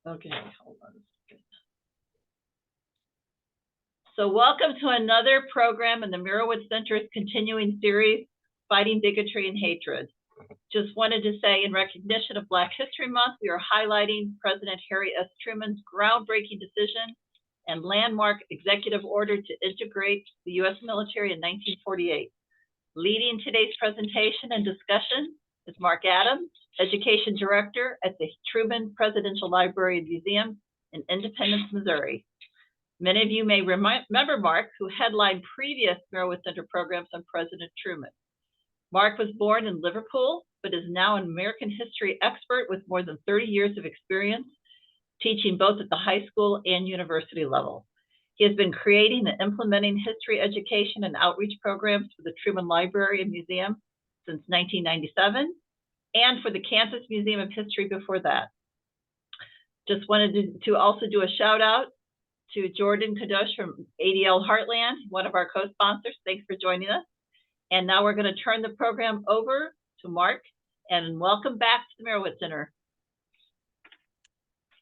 Okay, hold on a second. So welcome to another program in the Mirowitz Center's continuing series, Fighting Bigotry and Hatred. Just wanted to say, in recognition of Black History Month, we are highlighting President Harry S. Truman's groundbreaking decision and landmark executive order to integrate the U.S. military in 1948. Leading today's presentation and discussion is Mark Adams, Education Director at the Truman Presidential Library and Museum in Independence, Missouri. Many of you may remember Mark, who headlined previous Mirowitz Center programs on President Truman. Mark was born in Liverpool, but is now an American history expert with more than 30 years of experience, teaching both at the high school and university level. He has been creating and implementing history education and outreach programs for the Truman Library and Museum since 1997, and for the Kansas Museum of History before that. Just wanted to also do a shout out to Jordan Kadosh from ADL Heartland, one of our co-sponsors. Thanks for joining us. And now we're going to turn the program over to Mark, and welcome back to the Mirowitz Center.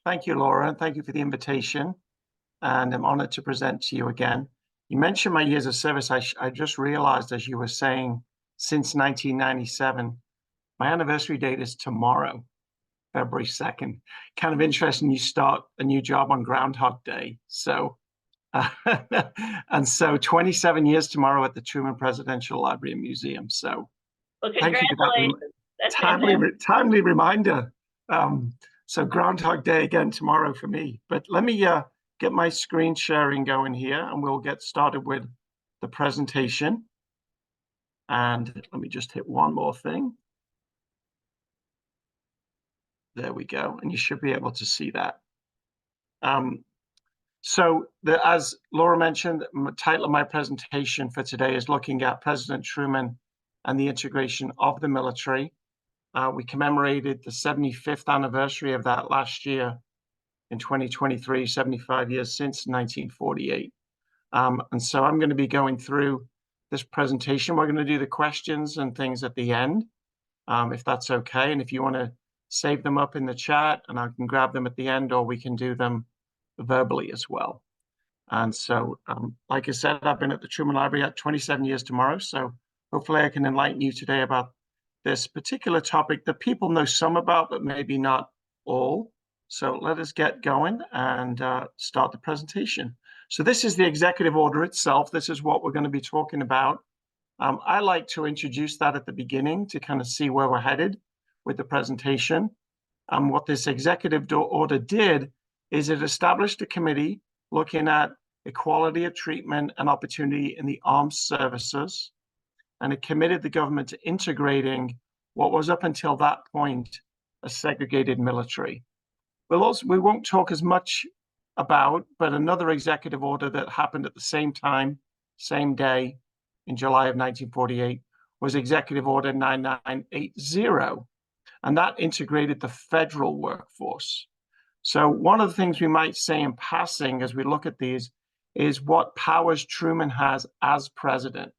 Thank you, Laura, and thank you for the invitation. And I'm honored to present to you again. You mentioned my years of service. I just realized, as you were saying, since 1997, my anniversary date is tomorrow, February 2nd. Kind of interesting, you start a new job on Groundhog Day. So, and so 27 years tomorrow at the Truman Presidential Library and Museum. So well, thank you for that timely reminder. So Groundhog Day again tomorrow for me. But let me get my screen sharing going here, and we'll get started with the presentation. And let me just hit one more thing. There we go, and you should be able to see that. As Laura mentioned, the title of my presentation for today is looking at President Truman and the integration of the military. We commemorated the 75th anniversary of that last year in 2023, 75 years since 1948. And so I'm going to be going through this presentation. We're going to do the questions and things at the end, if that's okay. And if you want to save them up in the chat, and I can grab them at the end, or we can do them verbally as well. And so, like I said, I've been at the Truman Library at 27 years tomorrow. So hopefully I can enlighten you today about this particular topic that people know some about, but maybe not all. So let us get going and start the presentation. So this is the executive order itself. This is what we're going to be talking about. I like to introduce that at the beginning to kind of see where we're headed with the presentation. What this executive order did is it established a committee looking at equality of treatment and opportunity in the armed services, and it committed the government to integrating what was up until that point a segregated military. We won't talk as much about, but another executive order that happened at the same time, same day, in July of 1948, was Executive Order 9980. And that integrated the federal workforce. So one of the things we might say in passing as we look at these is what powers Truman has as president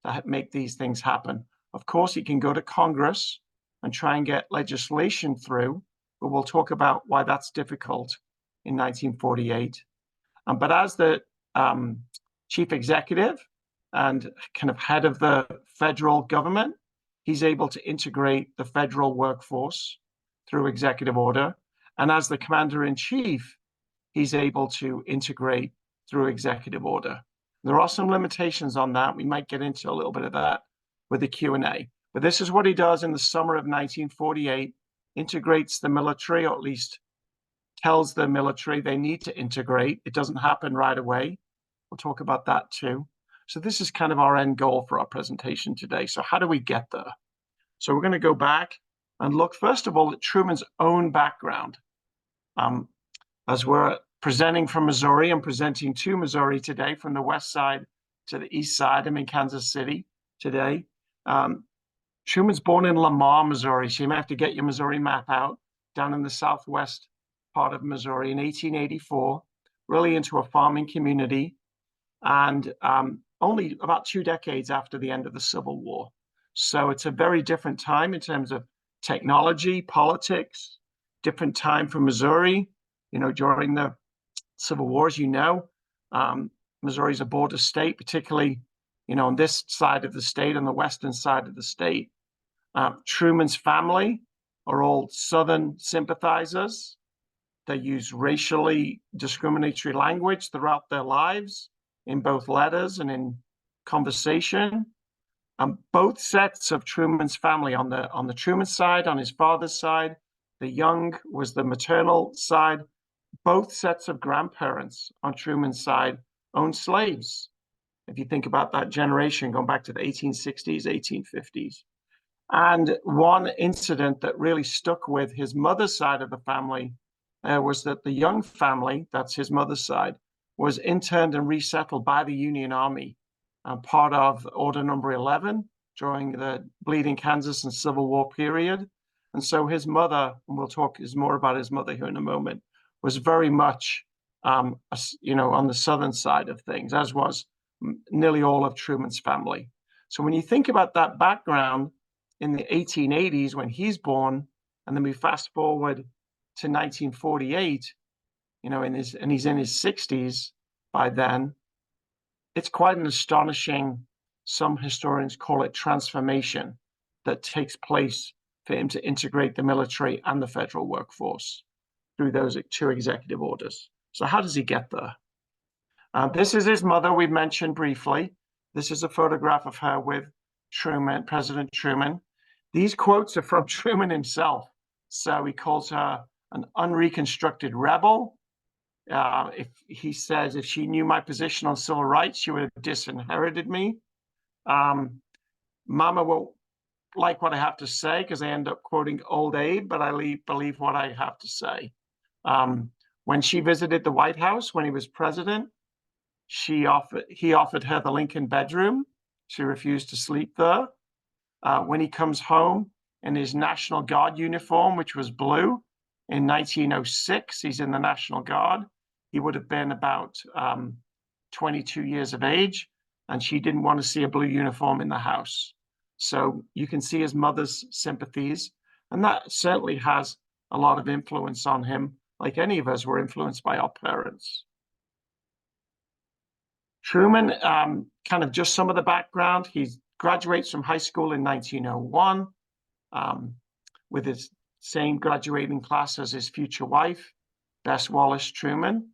to make these things happen. Of course, he can go to Congress and try and get legislation through, but we'll talk about why that's difficult in 1948. But as the chief executive and kind of head of the federal government, he's able to integrate the federal workforce through executive order. And as the commander-in-chief, he's able to integrate through executive order. There are some limitations on that. We might get into a little bit of that with the Q&A. But this is what he does in the summer of 1948, integrates the military, or at least tells the military they need to integrate. It doesn't happen right away. We'll talk about that too. So this is kind of our end goal for our presentation today. So how do we get there? So we're going to go back and look, first of all, at Truman's own background. As we're presenting from Missouri, I'm presenting to Missouri today, from the west side to the east side. I'm in Kansas City today. Truman's born in Lamar, Missouri. So you may have to get your Missouri map out, down in the southwest part of Missouri in 1884, really into a farming community, and only about 2 decades after the end of the Civil War. So it's a very different time in terms of technology, politics, different time for Missouri. during the Civil War, as you know, Missouri is a border state, particularly, on this side of the state, on the western side of the state. Truman's family are all Southern sympathizers. They use racially discriminatory language throughout their lives, in both letters and in conversation. Both sets of Truman's family, on the Truman side, on his father's side, the Young was the maternal side. Both sets of grandparents on Truman's side owned slaves. If you think about that generation going back to the 1860s, 1850s. And one incident that really stuck with his mother's side of the family was that the Young family, that's his mother's side, was interned and resettled by the Union Army, part of Order Number 11 during the Bleeding Kansas and Civil War period. And so his mother, and we'll talk more about his mother here in a moment, was very much, on the Southern side of things, as was nearly all of Truman's family. So when you think about that background in the 1880s when he's born, and then we fast forward to 1948, and he's in his 60s by then, it's quite an astonishing, some historians call it transformation, that takes place for him to integrate the military and the federal workforce through those 2 executive orders. So how does he get there? This is his mother, we mentioned briefly. This is a photograph of her with Truman, President Truman. These quotes are from Truman himself. So he calls her an unreconstructed rebel. If he says, if she knew my position on civil rights, she would have disinherited me. Mama won't like what I have to say because I end up quoting Old Abe, but I believe what I have to say. When she visited the White House when he was president, he offered her the Lincoln bedroom. She refused to sleep there. When he comes home in his National Guard uniform, which was blue, in 1906, he's in the National Guard. He would have been about 22 years of age, and she didn't want to see a blue uniform in the house. So you can see his mother's sympathies, and that certainly has a lot of influence on him, like any of us were influenced by our parents. Truman, kind of just some of the background. He graduates from high school in 1901 with his same graduating class as his future wife, Bess Wallace Truman.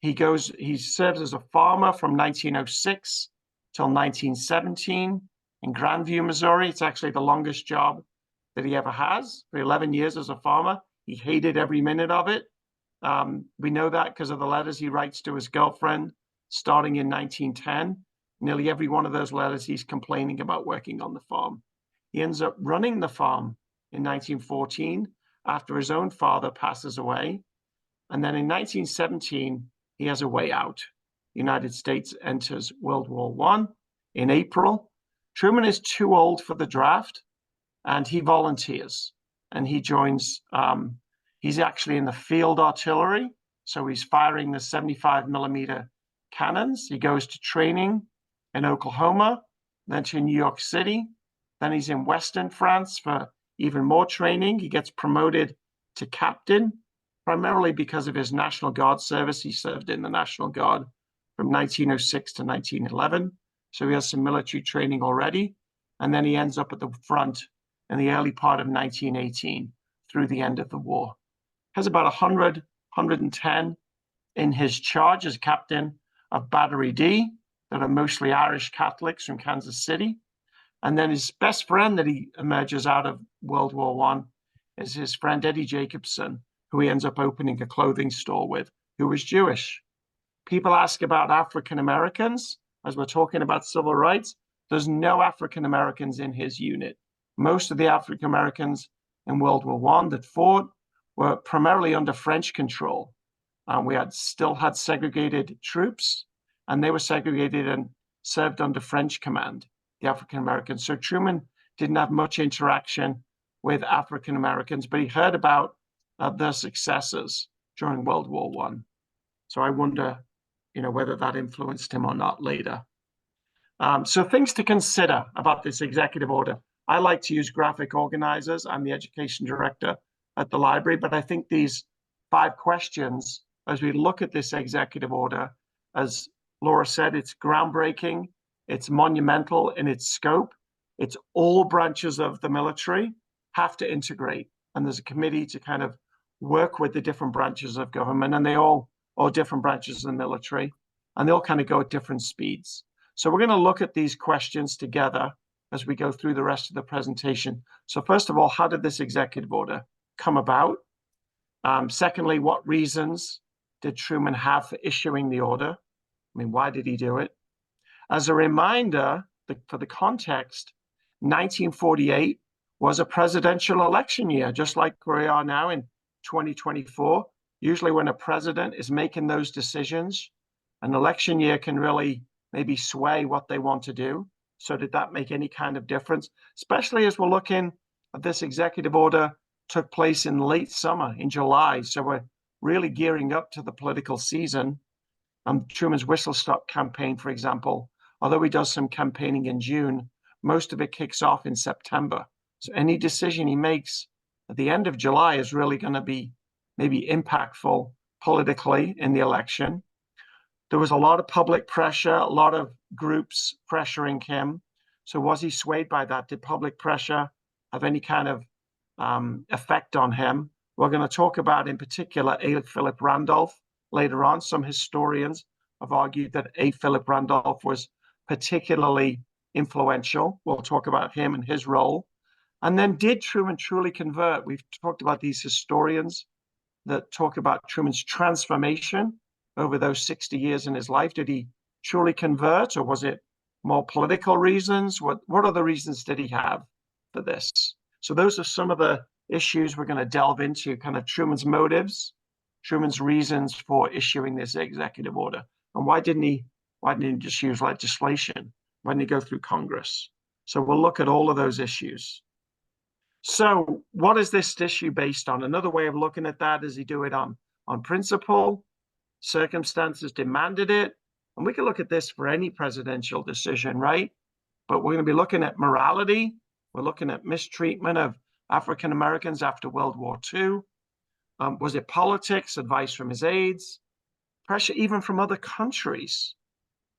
He serves as a farmer from 1906 till 1917 in Grandview, Missouri. It's actually the longest job that he ever has, for 11 years as a farmer. He hated every minute of it. We know that because of the letters he writes to his girlfriend starting in 1910. Nearly every one of those letters, he's complaining about working on the farm. He ends up running the farm in 1914 after his own father passes away. And then in 1917, he has a way out. The United States enters World War I in April. Truman is too old for the draft, and he volunteers. And he joins, he's actually in the field artillery, so he's firing the 75 millimeter cannons. He goes to training in Oklahoma, then to New York City. Then he's in Western France for even more training. He gets promoted to captain, primarily because of his National Guard service. He served in the National Guard from 1906 to 1911. So he has some military training already. And then he ends up at the front in the early part of 1918 through the end of the war. Has about 100, 110 in his charge as captain of Battery D that are mostly Irish Catholics from Kansas City. And then his best friend that he emerges out of World War I is his friend Eddie Jacobson, who he ends up opening a clothing store with, who was Jewish. People ask about African Americans, as we're talking about civil rights. There's no African Americans in his unit. Most of the African Americans in World War I that fought were primarily under French control. We still had segregated troops, and they were segregated and served under French command, the African Americans. So Truman didn't have much interaction with African Americans, but he heard about their successes during World War I. So I wonder, whether that influenced him or not later. So things to consider about this executive order. I like to use graphic organizers. I'm the education director at the library, but I think these 5 questions as we look at this executive order. As Laura said, it's groundbreaking, it's monumental in its scope. It's all branches of the military have to integrate, and there's a committee to kind of work with the different branches of government, and they all different branches of the military, and they all kind of go at different speeds. So we're going to look at these questions together as we go through the rest of the presentation. So first of all, how did this executive order come about? Secondly, what reasons did Truman have for issuing the order? I mean, why did he do it? As a reminder, for the context, 1948 was a presidential election year, just like we are now in 2024. Usually when a president is making those decisions, an election year can really maybe sway what they want to do. So did that make any kind of difference? Especially as we're looking at this executive order took place in late summer, in July. So we're really gearing up to the political season. Truman's whistle-stop campaign, for example, although he does some campaigning in June, most of it kicks off in September. So any decision he makes at the end of July is really going to be maybe impactful politically in the election. There was a lot of public pressure, a lot of groups pressuring him. So was he swayed by that? Did public pressure have any kind of effect on him? We're going to talk about, in particular, A. Philip Randolph later on. Some historians have argued that A. Philip Randolph was particularly influential. We'll talk about him and his role. And then, did Truman truly convert? We've talked about these historians that talk about Truman's transformation over those 60 years in his life. Did he truly convert, or was it more political reasons? What other reasons did he have for this? So those are some of the issues we're going to delve into, kind of Truman's motives, Truman's reasons for issuing this executive order. And why didn't he just use legislation? Why didn't he go through Congress? So we'll look at all of those issues. So what is this issue based on? Another way of looking at that is he do it on principle, circumstances demanded it. And we can look at this for any presidential decision, right? But we're going to be looking at morality. We're looking at mistreatment of African Americans after World War II. Was it politics, advice from his aides, pressure even from other countries?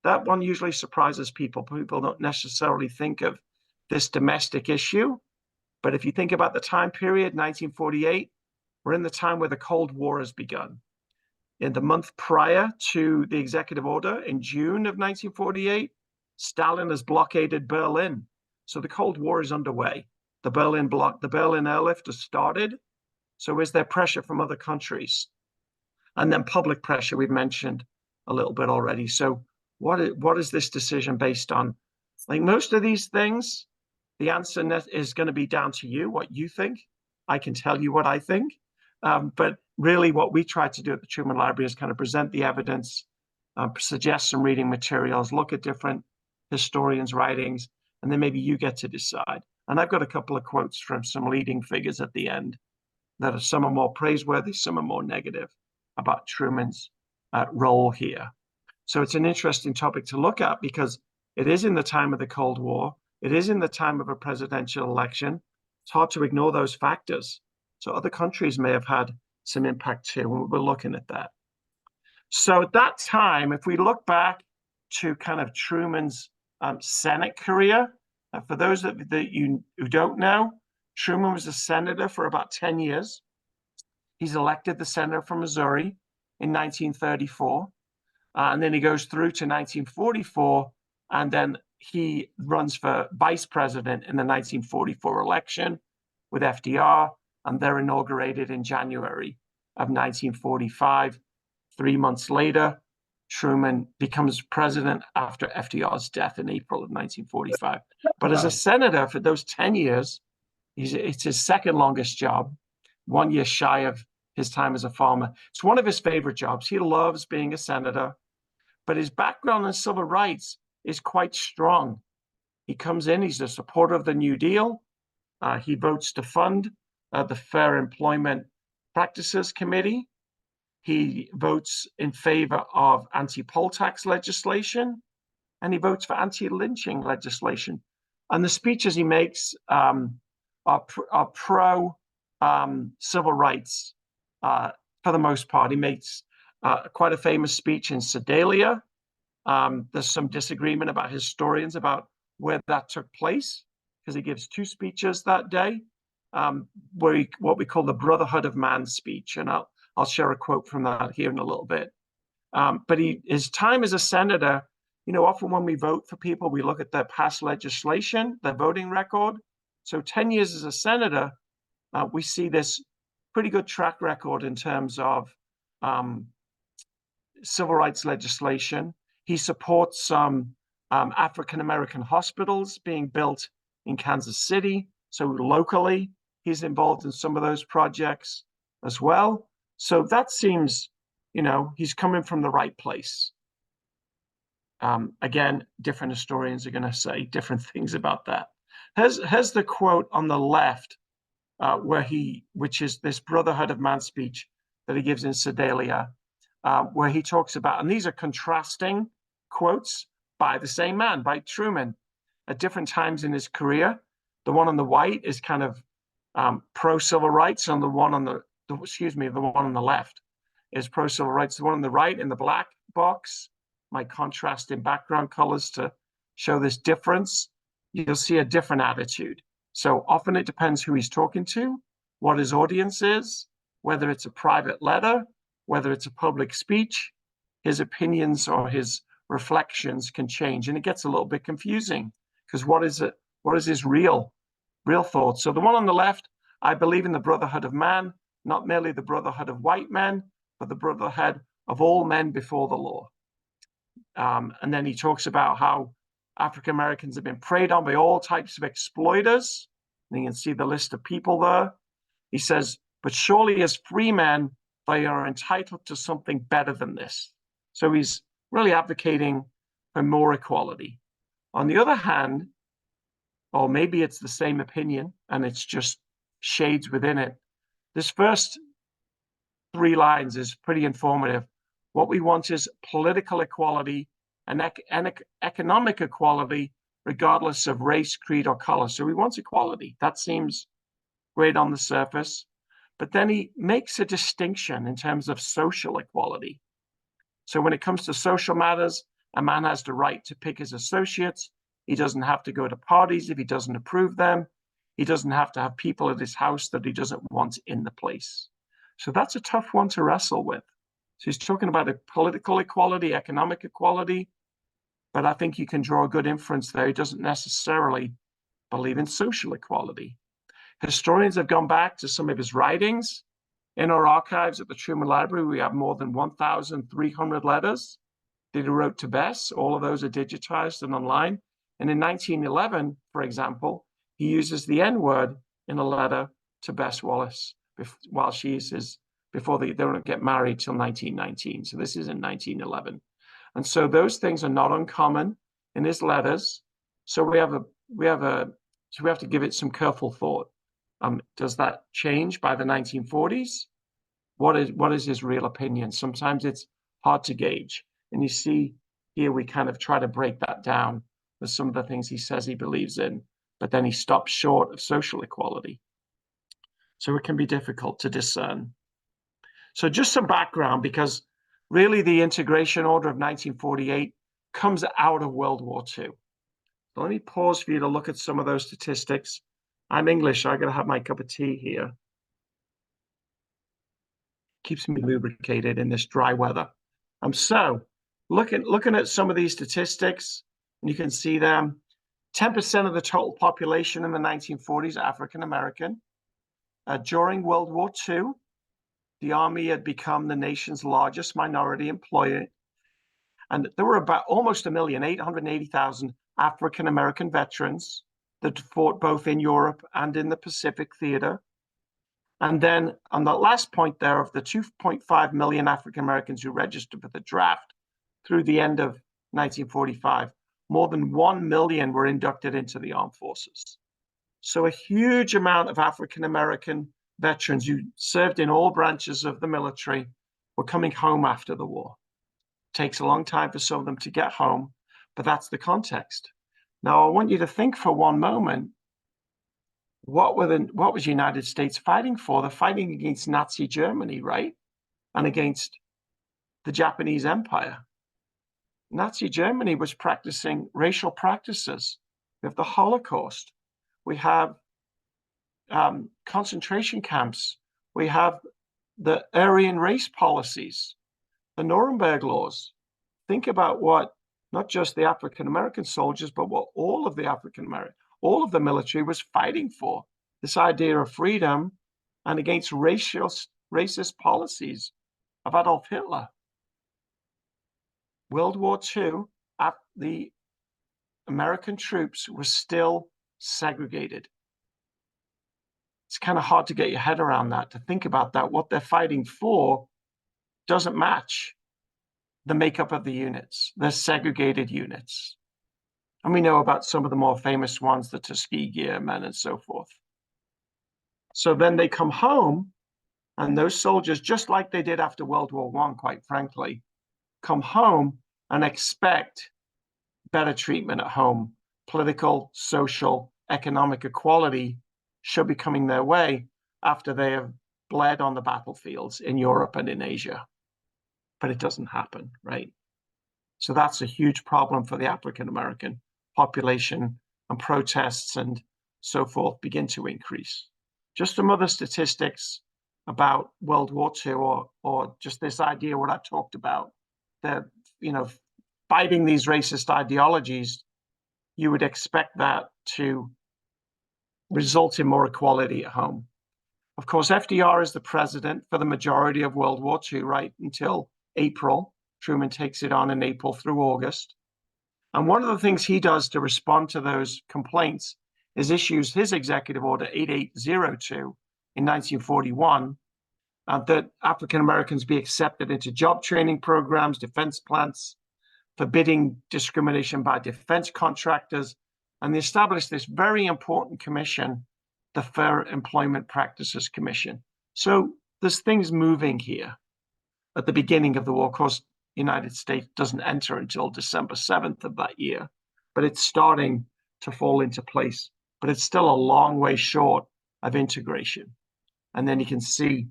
That one usually surprises people. People don't necessarily think of this domestic issue. But if you think about the time period, 1948, we're in the time where the Cold War has begun. In the month prior to the executive order, in June of 1948, Stalin has blockaded Berlin. So the Cold War is underway. The Berlin airlift has started. So is there pressure from other countries? And then public pressure, we've mentioned a little bit already. So what is this decision based on? Like most of these things, the answer is going to be down to you, what you think. I can tell you what I think. But really what we try to do at the Truman Library is kind of present the evidence, suggest some reading materials, look at different historians' writings, and then maybe you get to decide. And I've got a couple of quotes from some leading figures at the end that are some are more praiseworthy, some are more negative about Truman's role here. So it's an interesting topic to look at because it is in the time of the Cold War. It is in the time of a presidential election. It's hard to ignore those factors. So other countries may have had some impact too, and we're looking at that. So at that time, if we look back to kind of Truman's Senate career, for those who don't know, Truman was a senator for about 10 years. He's elected the senator from Missouri in 1934. And then he goes through to 1944, and then he runs for vice president in the 1944 election with FDR, and they're inaugurated in January of 1945. 3 months later, Truman becomes president after FDR's death in April of 1945. But as a senator for those 10 years, it's his second longest job, 1 year shy of his time as a farmer. It's one of his favorite jobs. He loves being a senator, but his background in civil rights is quite strong. He comes in, he's a supporter of the New Deal. He votes to fund the Fair Employment Practices Committee. He votes in favor of anti-poll tax legislation, and he votes for anti-lynching legislation. And the speeches he makes are pro civil rights for the most part. He makes quite a famous speech in Sedalia. There's some disagreement about historians about where that took place, because he gives two speeches that day, what we call the Brotherhood of Man speech. And I'll share a quote from that here in a little bit. But his time as a senator, often when we vote for people, we look at their past legislation, their voting record. So 10 years as a senator, we see this pretty good track record in terms of civil rights legislation. He supports some African-American hospitals being built in Kansas City. So locally, he's involved in some of those projects as well. So that seems, he's coming from the right place. Again, different historians are going to say different things about that. Here's the quote on the left, which is this Brotherhood of Man speech that he gives in Sedalia, where he talks about, and these are contrasting quotes by the same man, by Truman, at different times in his career. The one on the right is kind of pro-civil rights, and the one on the one on the left is pro-civil rights. The one on the right in the black box, my contrast in background colors to show this difference, you'll see a different attitude. So often it depends who he's talking to, what his audience is, whether it's a private letter, whether it's a public speech, his opinions or his reflections can change. And it gets a little bit confusing, because what is his real thoughts? So the one on the left, I believe in the brotherhood of man, not merely the brotherhood of white men, but the brotherhood of all men before the law. And then he talks about how African Americans have been preyed on by all types of exploiters. And you can see the list of people there. He says, but surely as free men, they are entitled to something better than this. So he's really advocating for more equality. On the other hand, or maybe it's the same opinion and it's just shades within it, this first 3 lines is pretty informative. What we want is political equality and economic equality, regardless of race, creed, or color. So he wants equality. That seems great on the surface. But then he makes a distinction in terms of social equality. So when it comes to social matters, a man has the right to pick his associates. He doesn't have to go to parties if he doesn't approve them. He doesn't have to have people at his house that he doesn't want in the place. So that's a tough one to wrestle with. So he's talking about a political equality, economic equality, but I think you can draw a good inference there. He doesn't necessarily believe in social equality. Historians have gone back to some of his writings. In our archives at the Truman Library, we have more than 1,300 letters that he wrote to Bess. All of those are digitized and online. And in 1911, for example, he uses the N-word in a letter to Bess Wallace while before they don't get married till 1919. So this is in 1911. And so those things are not uncommon in his letters. So we have to give it some careful thought. Does that change by the 1940s? What is his real opinion? Sometimes it's hard to gauge. And you see here, we kind of try to break that down with some of the things he says he believes in, but then he stops short of social equality. So it can be difficult to discern. So just some background, because really the integration order of 1948 comes out of World War II. So let me pause for you to look at some of those statistics. I'm English, so I gotta have my cup of tea here. Keeps me lubricated in this dry weather. So looking at some of these statistics, and you can see them. 10% of the total population in the 1940s African American. During World War II, the Army had become the nation's largest minority employer, and there were about almost 1,880,000 African American veterans that fought both in Europe and in the Pacific Theater. And then on the last point there, of the 2.5 million African Americans who registered for the draft through the end of 1945, more than 1 million were inducted into the armed forces. So a huge amount of African American veterans who served in all branches of the military were coming home after the war. It takes a long time for some of them to get home, but that's the context. Now, I want you to think for one moment, what was the United States fighting for? They're fighting against Nazi Germany, right? And against the Japanese Empire. Nazi Germany was practicing racial practices. We have the Holocaust. We have concentration camps. We have the Aryan race policies, the Nuremberg laws. Think about what not just the African American soldiers, but what all of the African American, all of the military was fighting for. This idea of freedom and against racist policies of Adolf Hitler. World War II, the American troops were still segregated. It's kind of hard to get your head around that, to think about that. What they're fighting for doesn't match the makeup of the units. They're segregated units. And we know about some of the more famous ones, the Tuskegee Airmen and so forth. So then they come home, and those soldiers, just like they did after World War I, quite frankly, come home and expect better treatment at home. Political, social, economic equality should be coming their way after they have bled on the battlefields in Europe and in Asia. But it doesn't happen, right? So that's a huge problem for the African American population, and protests and so forth begin to increase. Just some other statistics about World War II, or just this idea what I talked about, that, fighting these racist ideologies, you would expect that to result in more equality at home. Of course, FDR is the president for the majority of World War II, right until April. Truman takes it on in April through August. And one of the things he does to respond to those complaints is issues his Executive Order 8802 in 1941, that African Americans be accepted into job training programs, defense plants, forbidding discrimination by defense contractors, and they established this very important commission, the Fair Employment Practices Commission. So there's things moving here. At the beginning of the war, of course, the United States doesn't enter until December 7th of that year, but it's starting to fall into place. But it's still a long way short of integration. And then you can see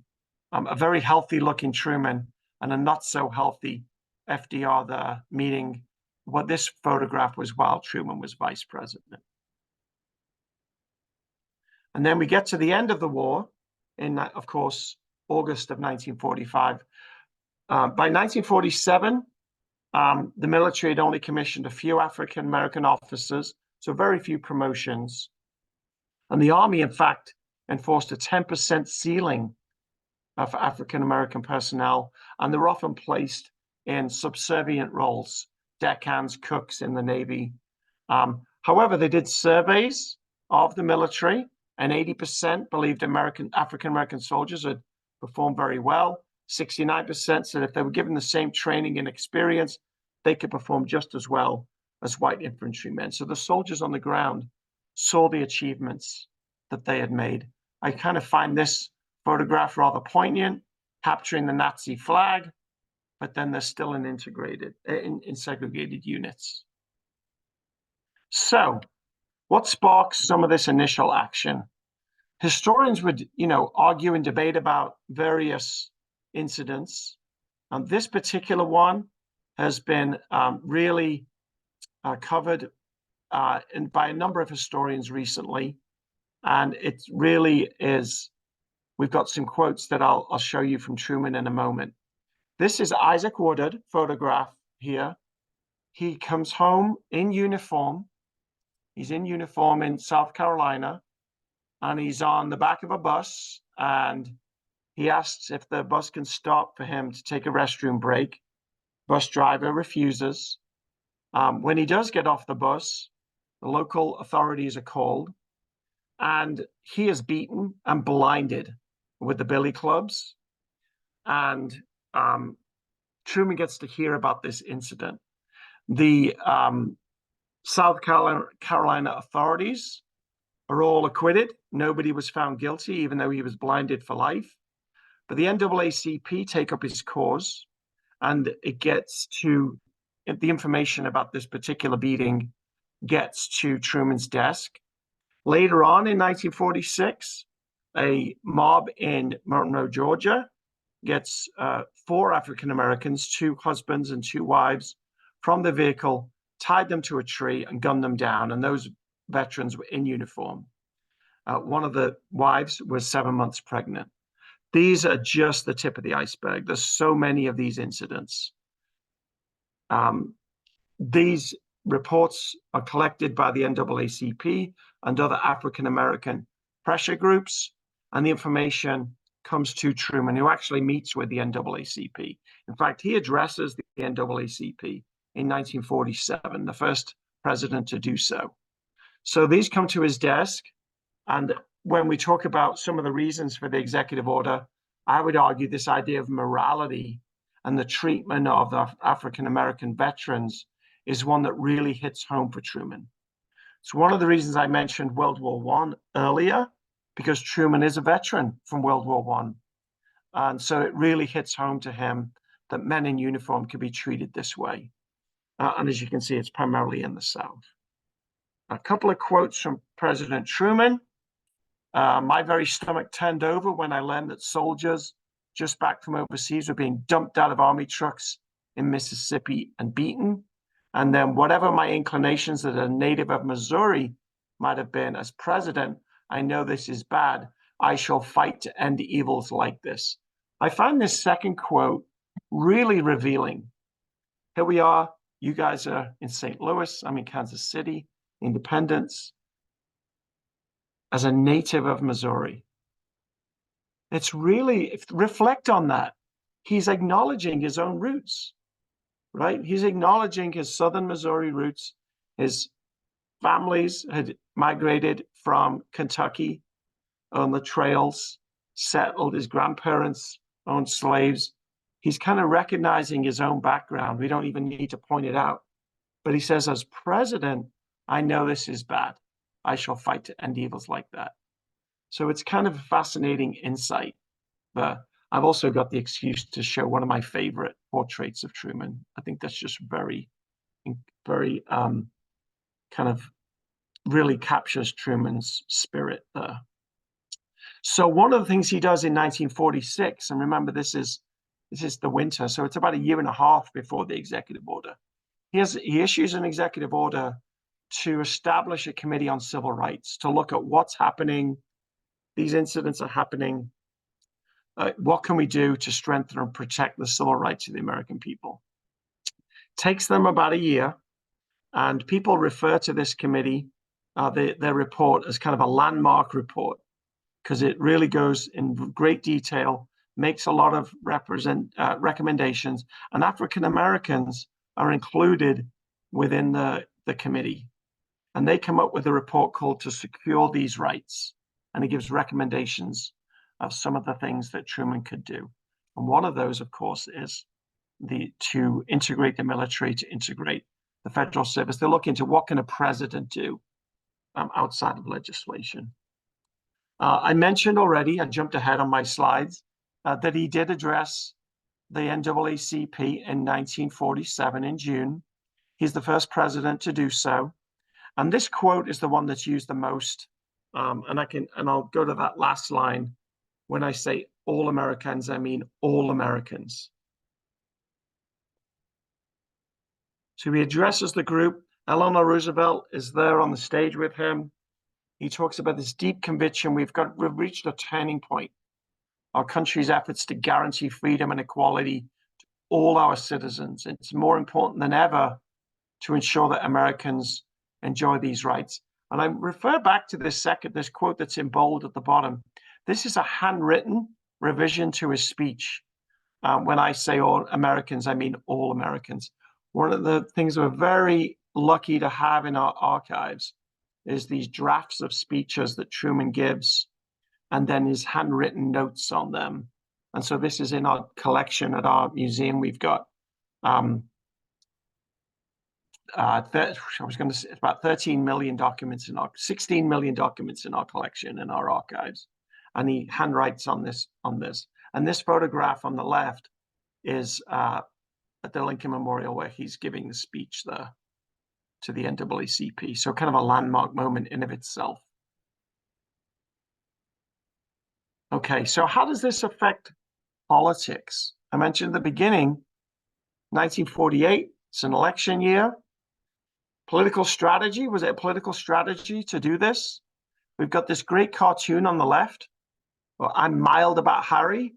a very healthy looking Truman and a not so healthy FDR there, meeting what this photograph was while Truman was vice president. And then we get to the end of the war in, of course, August of 1945. By 1947, the military had only commissioned a few African American officers, so very few promotions. And the Army, in fact, enforced a 10% ceiling for African American personnel, and they were often placed in subservient roles, deckhands, cooks in the Navy. However, they did surveys of the military, and 80% believed African American soldiers had performed very well. 69% said if they were given the same training and experience, they could perform just as well as white infantrymen. So the soldiers on the ground saw the achievements that they had made. I kind of find this photograph rather poignant, capturing the Nazi flag, but then they're still in segregated units. So what sparks some of this initial action? Historians would, argue and debate about various incidents. This particular one has been really covered by a number of historians recently. And it really is, we've got some quotes that I'll show you from Truman in a moment. This is Isaac Woodard photograph here. He comes home in uniform. He's in uniform in South Carolina, and he's on the back of a bus, and he asks if the bus can stop for him to take a restroom break. Bus driver refuses. When he does get off the bus, the local authorities are called, and he is beaten and blinded with the billy clubs. And Truman gets to hear about this incident. The South Carolina authorities are all acquitted. Nobody was found guilty, even though he was blinded for life. But the NAACP take up his cause, and it gets to the information about this particular beating gets to Truman's desk. Later on in 1946, a mob in Monroe, Georgia, gets 4 African Americans, 2 husbands and 2 wives, from the vehicle, tied them to a tree and gunned them down. And those veterans were in uniform. One of the wives was 7 months pregnant. These are just the tip of the iceberg. There's so many of these incidents. These reports are collected by the NAACP and other African American pressure groups, and the information comes to Truman, who actually meets with the NAACP. In fact, he addresses the NAACP in 1947, the first president to do so. So these come to his desk, and when we talk about some of the reasons for the executive order, I would argue this idea of morality and the treatment of the African American veterans is one that really hits home for Truman. It's one of the reasons I mentioned World War I earlier, because Truman is a veteran from World War I. And so it really hits home to him that men in uniform can be treated this way. And as you can see, it's primarily in the South. A couple of quotes from President Truman. My very stomach turned over when I learned that soldiers just back from overseas were being dumped out of army trucks in Mississippi and beaten. And then whatever my inclinations as a native of Missouri might have been as president, I know this is bad. I shall fight to end evils like this. I find this second quote really revealing. Here we are. You guys are in St. Louis. I'm in Kansas City, Independence. As a native of Missouri, it's really, reflect on that. He's acknowledging his own roots, right? He's acknowledging his Southern Missouri roots. His families had migrated from Kentucky on the trails, settled. His grandparents owned slaves. He's kind of recognizing his own background. We don't even need to point it out. But he says, as president, I know this is bad. I shall fight to end evils like that. So it's kind of a fascinating insight. But I've also got the excuse to show one of my favorite portraits of Truman. I think that's just very, very kind of really captures Truman's spirit there. So one of the things he does in 1946, and remember this is the winter, so it's about a year and a half before the executive order. He issues an executive order to establish a committee on civil rights to look at what's happening. These incidents are happening. What can we do to strengthen and protect the civil rights of the American people? Takes them about a year, and people refer to this committee, their report, as kind of a landmark report, because it really goes in great detail, makes a lot of recommendations, and African Americans are included within the committee. And they come up with a report called To Secure These Rights. And it gives recommendations of some of the things that Truman could do. And one of those, of course, is to integrate the military, to integrate the federal service. They look into what can a president do outside of legislation. I mentioned already, I jumped ahead on my slides, that he did address the NAACP in 1947 in June. He's the first president to do so. And this quote is the one that's used the most. And I'll go to that last line. When I say all Americans, I mean all Americans. So he addresses the group. Eleanor Roosevelt is there on the stage with him. He talks about this deep conviction. We've reached a turning point. Our country's efforts to guarantee freedom and equality to all our citizens. It's more important than ever to ensure that Americans enjoy these rights. And I refer back to this quote that's in bold at the bottom. This is a handwritten revision to his speech. When I say all Americans, I mean all Americans. One of the things we're very lucky to have in our archives is these drafts of speeches that Truman gives, and then his handwritten notes on them. And so this is in our collection at our museum. We've got about 13 million documents 16 million documents in our collection, in our archives. And he handwrites on this. And this photograph on the left is at the Lincoln Memorial, where he's giving the speech there to the NAACP. So kind of a landmark moment in of itself. Okay, so how does this affect politics. I mentioned at the beginning, 1948, it's an election year. Political strategy, was it a political strategy to do this? We've got this great cartoon on the left. Well, I'm mild about Harry,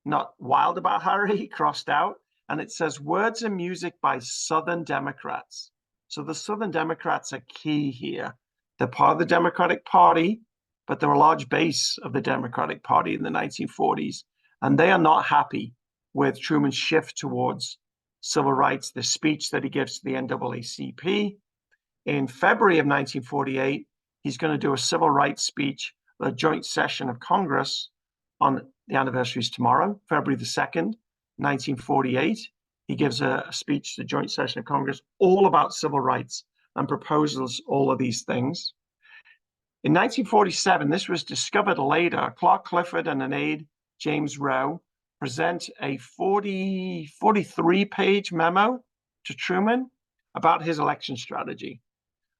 not wild about Harry, crossed out. And it says words and music by Southern Democrats. So the Southern Democrats are key here. They're part of the Democratic Party, but they're a large base of the Democratic Party in the 1940s. And they are not happy with Truman's shift towards civil rights, the speech that he gives to the NAACP. In February of 1948, he's going to do a civil rights speech, a joint session of Congress on the anniversary is tomorrow, February the 2nd, 1948. He gives a speech to the joint session of Congress all about civil rights and proposes all of these things. In 1947, this was discovered later. Clark Clifford and an aide, James Rowe, present a 43-page memo to Truman about his election strategy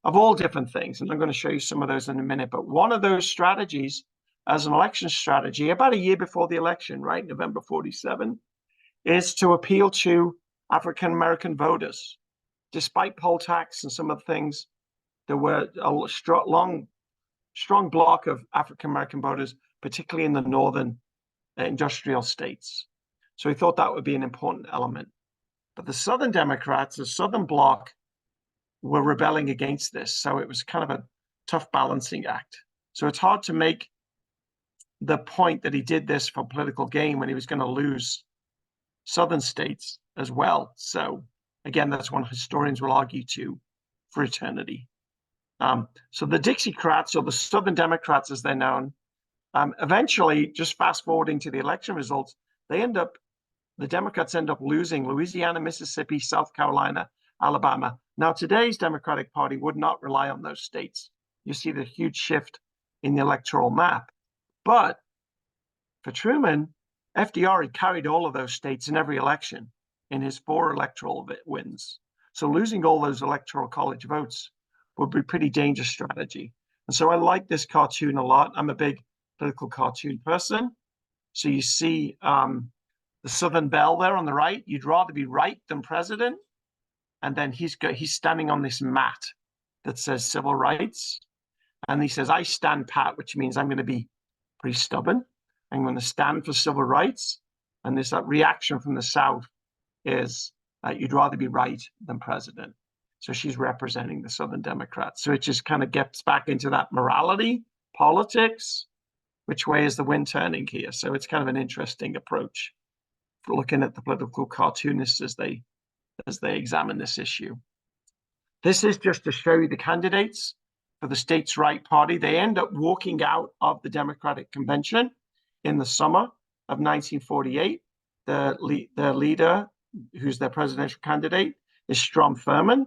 of all different things. And I'm going to show you some of those in a minute. But one of those strategies as an election strategy, about a year before the election, right, November 47, is to appeal to African-American voters. Despite poll tax and some of the things, there were a strong block of African-American voters, particularly in the northern industrial states. So he thought that would be an important element. But the Southern Democrats, the Southern bloc, were rebelling against this. So it was kind of a tough balancing act. So it's hard to make the point that he did this for political gain when he was going to lose Southern states as well. So again, that's one historians will argue to for eternity. So the Dixiecrats, or the Southern Democrats as they're known, eventually, just fast forwarding to the election results, the Democrats end up losing Louisiana, Mississippi, South Carolina, Alabama. Now, today's Democratic Party would not rely on those states. You see the huge shift in the electoral map. But for Truman, FDR had carried all of those states in every election in his 4 electoral wins. So losing all those electoral college votes would be a pretty dangerous strategy. And so I like this cartoon a lot. I'm a big political cartoon person. So you see the Southern Belle there on the right. You'd rather be right than president. And then he's standing on this mat that says civil rights. And he says, I stand pat, which means I'm going to be pretty stubborn. I'm going to stand for civil rights. And this reaction from the South is you'd rather be right than president. So she's representing the Southern Democrats. So it just kind of gets back into that morality, politics. Which way is the wind turning here? So it's kind of an interesting approach for looking at the political cartoonists as they examine this issue. This is just to show you the candidates for the States' Right Party. They end up walking out of the Democratic Convention in the summer of 1948. The leader, who's their presidential candidate, is Strom Thurmond,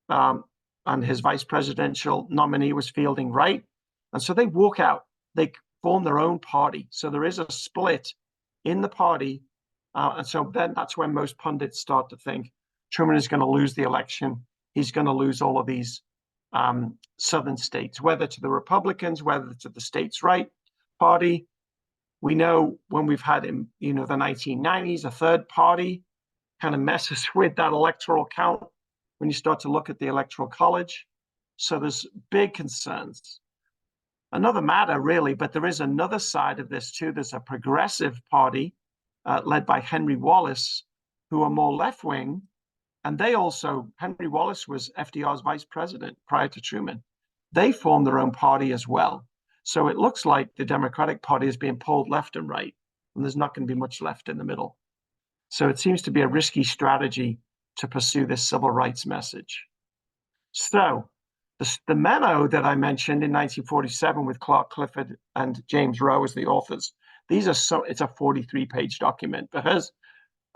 and his vice presidential nominee was Fielding Wright. And so they walk out. They form their own party. So there is a split in the party. And so then that's when most pundits start to think Truman is going to lose the election. He's going to lose all of these southern states, whether to the Republicans, whether to the States' Right Party. We know when we've had in the 1990s, a third party kind of messes with that electoral count when you start to look at the Electoral College. So there's big concerns. Another matter, really, but there is another side of this too. There's a progressive party led by Henry Wallace, who are more left-wing. And Henry Wallace was FDR's vice president prior to Truman. They formed their own party as well. So it looks like the Democratic Party is being pulled left and right, and there's not going to be much left in the middle. So it seems to be a risky strategy to pursue this civil rights message. So the memo that I mentioned in 1947 with Clark Clifford and James Rowe as the authors, it's a 43-page document, but has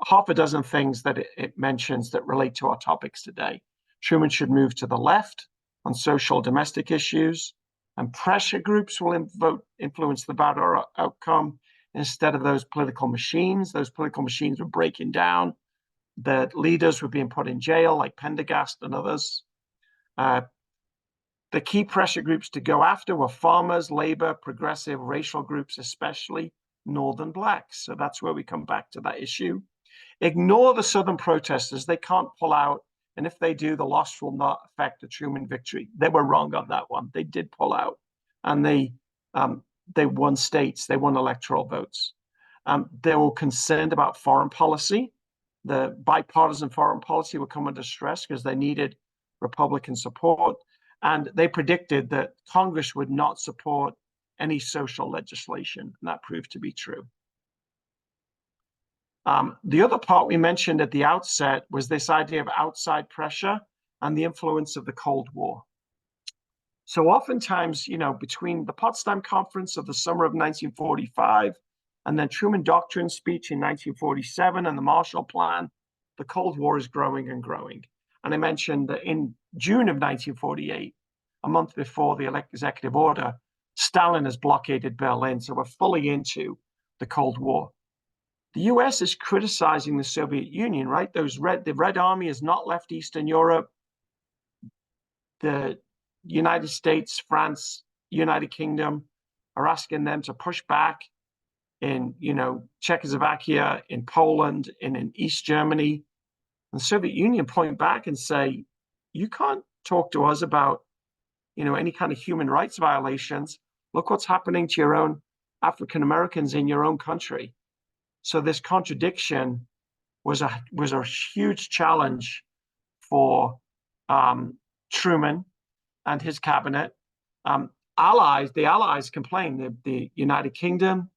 half a dozen things that it mentions that relate to our topics today. Truman should move to the left on social domestic issues, and pressure groups will influence the better outcome instead of those political machines. Those political machines were breaking down. The leaders were being put in jail, like Pendergast and others. The key pressure groups to go after were farmers, labor, progressive, racial groups especially. northern blacks. So that's where we come back to that issue. Ignore the southern protesters. They can't pull out. And if they do, the loss will not affect the Truman victory. They were wrong on that one. They did pull out, and they won states. They won electoral votes. They were concerned about foreign policy. The bipartisan foreign policy would come under stress because they needed Republican support. And they predicted that Congress would not support any social legislation, and that proved to be true. The other part we mentioned at the outset was this idea of outside pressure and the influence of the Cold War. So oftentimes, between the Potsdam Conference of the summer of 1945 and then Truman Doctrine speech in 1947 and the Marshall Plan, the Cold War is growing and growing. And I mentioned that in June of 1948, a month before the executive order, Stalin has blockaded Berlin. So we're fully into the Cold War. The US is criticizing the Soviet Union, right? The Red Army has not left Eastern Europe. The United States, France, United Kingdom are asking them to push back in, Czechoslovakia, in Poland, and in East Germany. And the Soviet Union point back and say, you can't talk to us about, any kind of human rights violations. Look what's happening to your own African Americans in your own country. So this contradiction was a huge challenge for Truman and his cabinet. The Allies complained. The United Kingdom,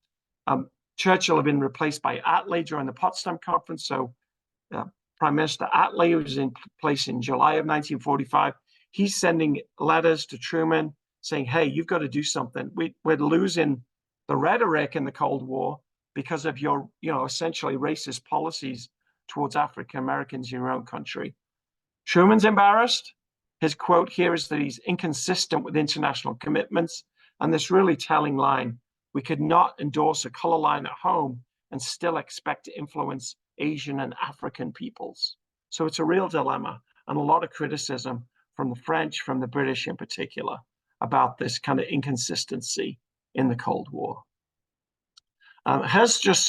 Churchill had been replaced by Attlee during the Potsdam Conference. So Prime Minister Attlee, who was in place in July of 1945, he's sending letters to Truman saying, hey, you've got to do something. We're losing the rhetoric in the Cold War because of your, essentially racist policies towards African Americans in your own country. Truman's embarrassed. His quote here is that he's inconsistent with international commitments. And this really telling line, we could not endorse a color line at home and still expect to influence Asian and African peoples. So it's a real dilemma and a lot of criticism from the French, from the British in particular, about this kind of inconsistency in the Cold War. Here's just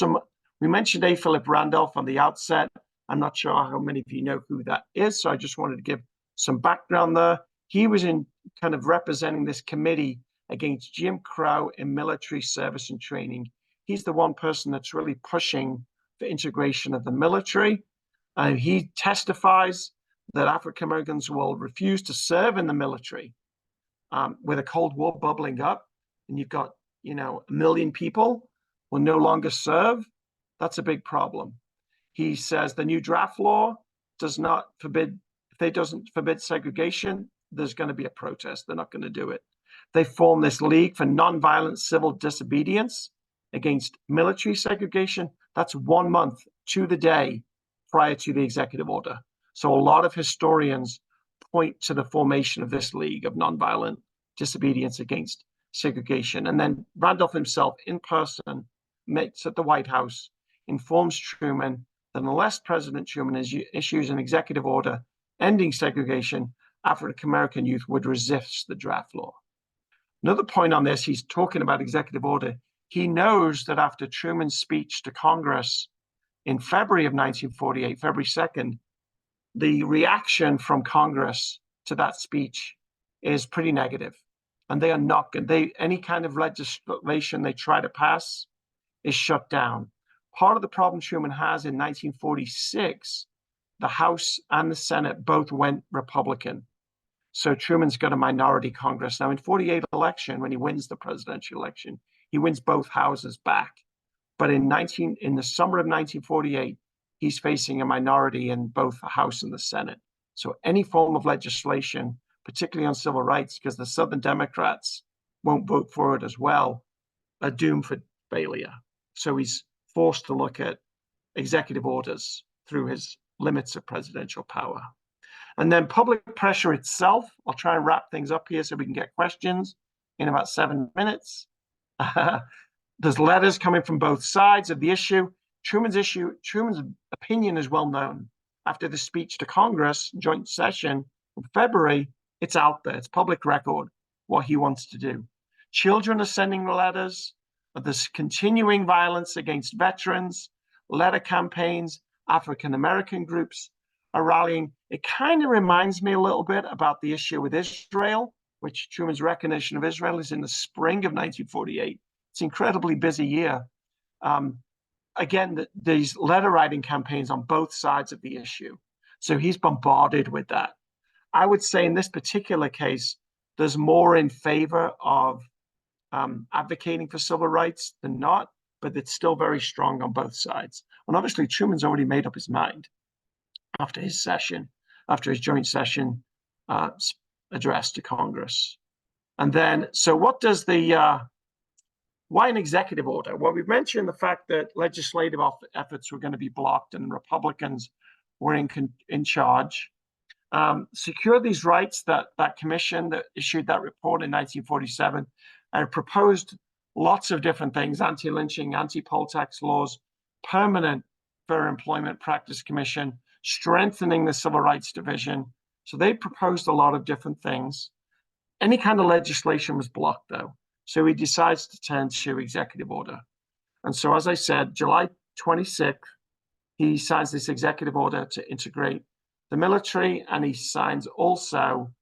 we mentioned A. Philip Randolph on the outset. I'm not sure how many of you know who that is, so I just wanted to give some background there. He was in kind of representing this committee against Jim Crow in military service and training. He's the one person that's really pushing for integration of the military. He testifies that African Americans will refuse to serve in the military with a Cold War bubbling up, and you've got, a million people will no longer serve. That's a big problem. He says the new draft law does not forbid, if they doesn't forbid segregation, there's going to be a protest. They're not going to do it. They formed this League for Nonviolent Civil Disobedience against military segregation. That's 1 month to the day prior to the executive order. So a lot of historians point to the formation of this League of Nonviolent Disobedience against segregation. And then Randolph himself in person meets at the White House, informs Truman that unless President Truman issues an executive order ending segregation, African American youth would resist the draft law. Another point on this, he's talking about executive order. He knows that after Truman's speech to Congress in February of 1948, February 2nd, the reaction from Congress to that speech is pretty negative. And they are not going, any kind of legislation they try to pass is shut down. Part of the problem Truman has in 1946, the House and the Senate both went Republican. So Truman's got a minority Congress. Now in 48 election, when he wins the presidential election, he wins both houses back. But in the summer of 1948, he's facing a minority in both the House and the Senate. So any form of legislation, particularly on civil rights, because the Southern Democrats won't vote for it as well, are doomed for failure. So he's forced to look at executive orders through his limits of presidential power. And then public pressure itself, I'll try and wrap things up here so we can get questions in about 7 minutes. There's letters coming from both sides of the issue. Truman's opinion is well known. After the speech to Congress, joint session in February, it's out there. It's public record what he wants to do. Children are sending the letters. this continuing violence against veterans, letter campaigns, African-American groups are rallying. It kind of reminds me a little bit about the issue with Israel, which Truman's recognition of Israel is in the spring of 1948. It's an incredibly busy year. Again, these letter writing campaigns on both sides of the issue. So he's bombarded with that. I would say in this particular case, there's more in favor of advocating for civil rights than not, but it's still very strong on both sides. And obviously, Truman's already made up his mind after his joint session address to Congress. And then, so what does why an executive order? Well, we've mentioned the fact that legislative efforts were going to be blocked and Republicans were in charge. Secure these rights, that commission that issued that report in 1947 proposed lots of different things: anti-lynching, anti-poll tax laws, permanent fair employment practice commission, strengthening the civil rights division. So they proposed a lot of different things. Any kind of legislation was blocked, though. So he decides to turn to executive order. And so, as I said, July 26th, he signs this executive order to integrate the military, and he signs also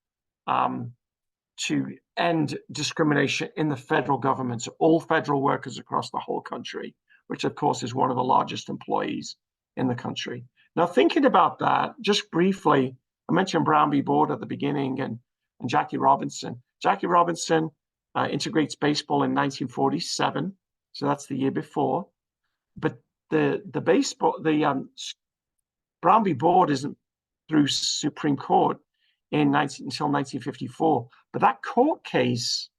to end discrimination in the federal government, so all federal workers across the whole country, which of course is one of the largest employees in the country. Now, thinking about that, just briefly, I mentioned Brown v. Board at the beginning and Jackie Robinson. Jackie Robinson integrates baseball in 1947, so that's the year before. But the Brown v. Board isn't through Supreme Court until 1954. But that court case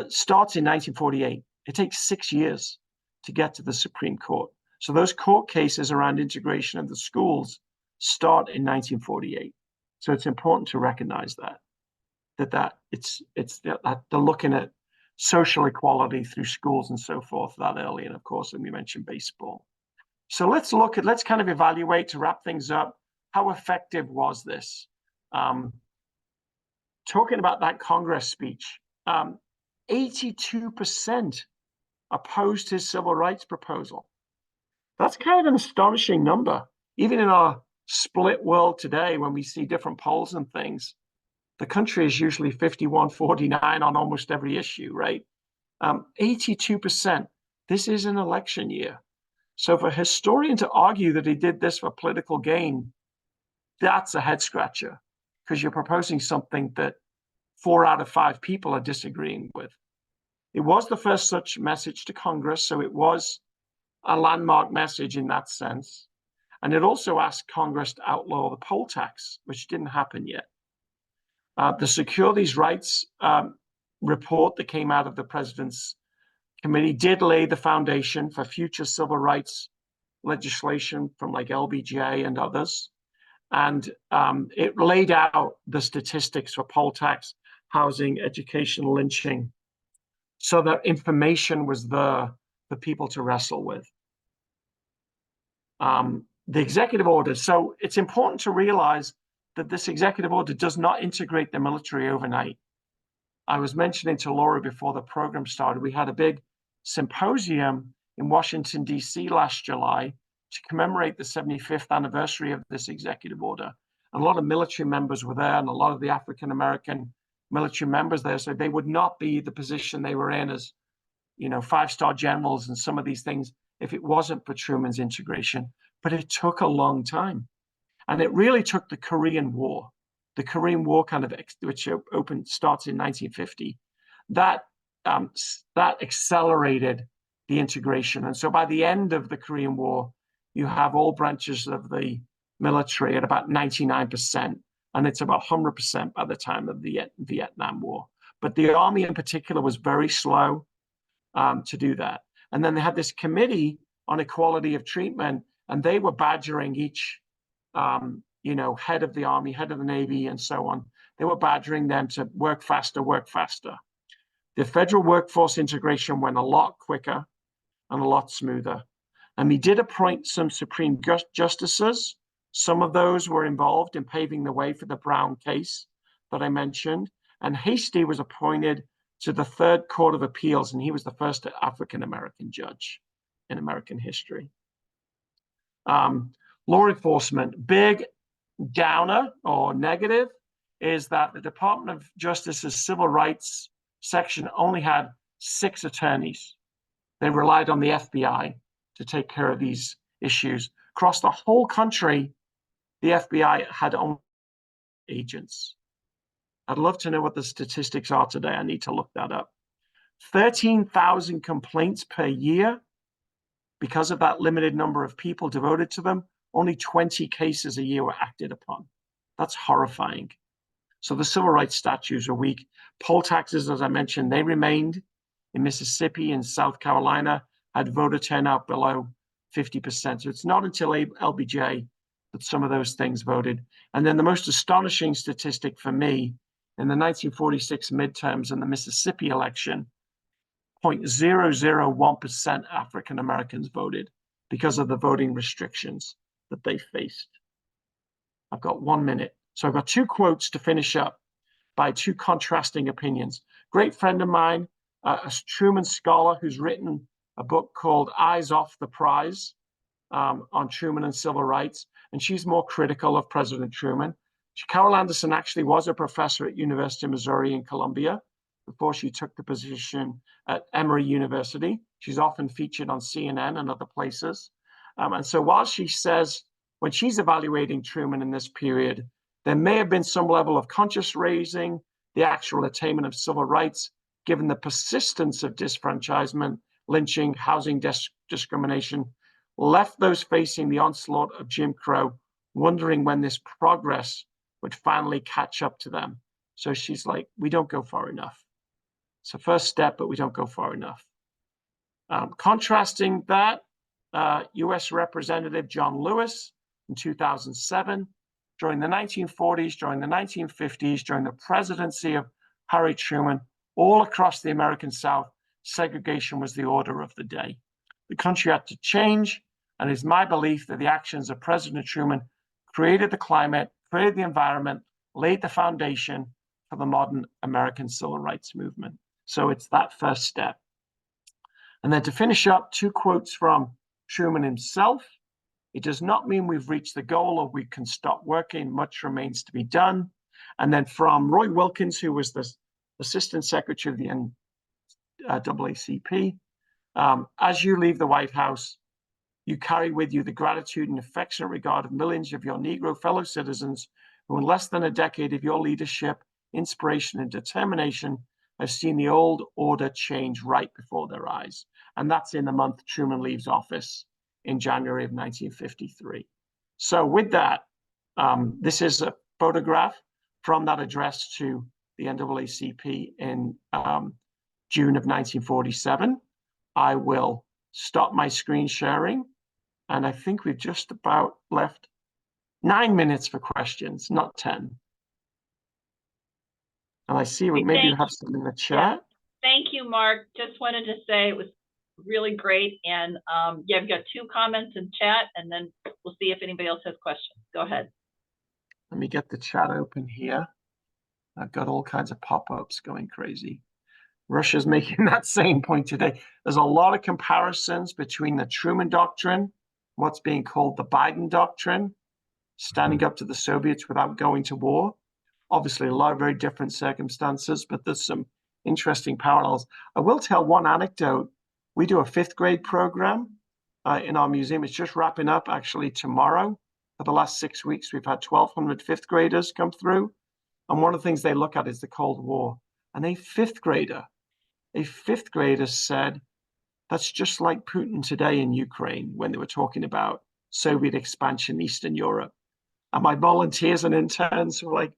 starts in 1948. It takes 6 years to get to the Supreme Court. So those court cases around integration of the schools start in 1948. So it's important to recognize that they're looking at social equality through schools and so forth that early. And of course, when we mentioned baseball. So let's kind of evaluate, to wrap things up, how effective was this? Talking about that Congress speech, 82% opposed his civil rights proposal. That's kind of an astonishing number. Even in our split world today, when we see different polls and things, the country is usually 51-49 on almost every issue, right? 82%. This is an election year. So for a historian to argue that he did this for political gain, that's a head scratcher, because you're proposing something that 4 out of 5 people are disagreeing with. It was the first such message to Congress, so it was a landmark message in that sense. And it also asked Congress to outlaw the poll tax, which didn't happen yet. The Secure These Rights report that came out of the president's committee did lay the foundation for future civil rights legislation from like LBJ and others. And it laid out the statistics for poll tax, housing, education, lynching, so that information was there for people to wrestle with. The executive order. So it's important to realize that this executive order does not integrate the military overnight. I was mentioning to Laura before the program started, we had a big symposium in Washington, D.C. last July to commemorate the 75th anniversary of this executive order. And a lot of military members were there, and a lot of the African-American military members there said they would not be the position they were in as, 5-star generals and some of these things if it wasn't for Truman's integration. But it took a long time. And it really took the Korean War. The Korean War which starts in 1950, that accelerated the integration. And so by the end of the Korean War, you have all branches of the military at about 99%, and it's about 100% by the time of the Vietnam War. But the Army in particular was very slow to do that. And then they had this committee on equality of treatment, and they were badgering each head of the Army, head of the Navy, and so on. They were badgering them to work faster, work faster. The federal workforce integration went a lot quicker and a lot smoother. And he did appoint some Supreme Justices. Some of those were involved in paving the way for the Brown case that I mentioned. And Hastie was appointed to the Third Court of Appeals, and he was the first African-American judge in American history. Law enforcement, big downer or negative is that the Department of Justice's civil rights section only had 6 attorneys. They relied on the FBI to take care of these issues. Across the whole country, the FBI had only agents. I'd love to know what the statistics are today. I need to look that up. 13,000 complaints per year. Because of that limited number of people devoted to them, only 20 cases a year were acted upon. That's horrifying. So the civil rights statutes are weak. Poll taxes, as I mentioned, they remained. In Mississippi and South Carolina had voter turnout below 50%. So it's not until LBJ that some of those things voted. And then the most astonishing statistic for me, in the 1946 midterms and the Mississippi election, 0.001% African Americans voted because of the voting restrictions that they faced. I've got 1 minute. So I've got 2 quotes to finish up by 2 contrasting opinions. Great friend of mine, a Truman scholar who's written a book called Eyes Off the Prize on Truman and civil rights, and she's more critical of President Truman. Carol Anderson actually was a professor at University of Missouri in Columbia before she took the position at Emory University. She's often featured on CNN and other places. And so while she says, when she's evaluating Truman in this period, there may have been some level of conscious raising, the actual attainment of civil rights, given the persistence of disfranchisement, lynching, housing discrimination, left those facing the onslaught of Jim Crow wondering when this progress would finally catch up to them. So she's like, we don't go far enough. It's a first step, but we don't go far enough. Contrasting that, U.S. Representative John Lewis in 2007, during the 1940s, during the 1950s, during the presidency of Harry Truman, all across the American South, segregation was the order of the day. The country had to change, and it's my belief that the actions of President Truman created the climate, created the environment, laid the foundation for the modern American civil rights movement. So it's that first step. And then to finish up, 2 quotes from Truman himself. It does not mean we've reached the goal or we can stop working. Much remains to be done. And then from Roy Wilkins, who was the Assistant Secretary of the NAACP, as you leave the White House, you carry with you the gratitude and affectionate regard of millions of your Negro fellow citizens who in less than a decade of your leadership, inspiration, and determination have seen the old order change right before their eyes. And that's in the month Truman leaves office in January of 1953. So with that, this is a photograph from that address to the NAACP in June of 1947. I will stop my screen sharing. And I think we've just about left 9 minutes for questions, not 10. And I see maybe you have something in the chat. Yeah. Thank you, Mark. Just wanted to say it was really great. And yeah, I've got 2 comments in chat, and then we'll see if anybody else has questions. Go ahead. Let me get the chat open here. I've got all kinds of pop-ups going crazy. Russia's making that same point today. There's a lot of comparisons between the Truman Doctrine, what's being called the Biden Doctrine, standing up to the Soviets without going to war. Obviously, a lot of very different circumstances, but there's some interesting parallels. I will tell one anecdote. We do a 5th grade program in our museum. It's just wrapping up actually tomorrow. For the last 6 weeks, we've had 1,200 5th graders come through. And one of the things they look at is the Cold War. And a 5th grader said, that's just like Putin today in Ukraine when they were talking about Soviet expansion in Eastern Europe. And my volunteers and interns were like,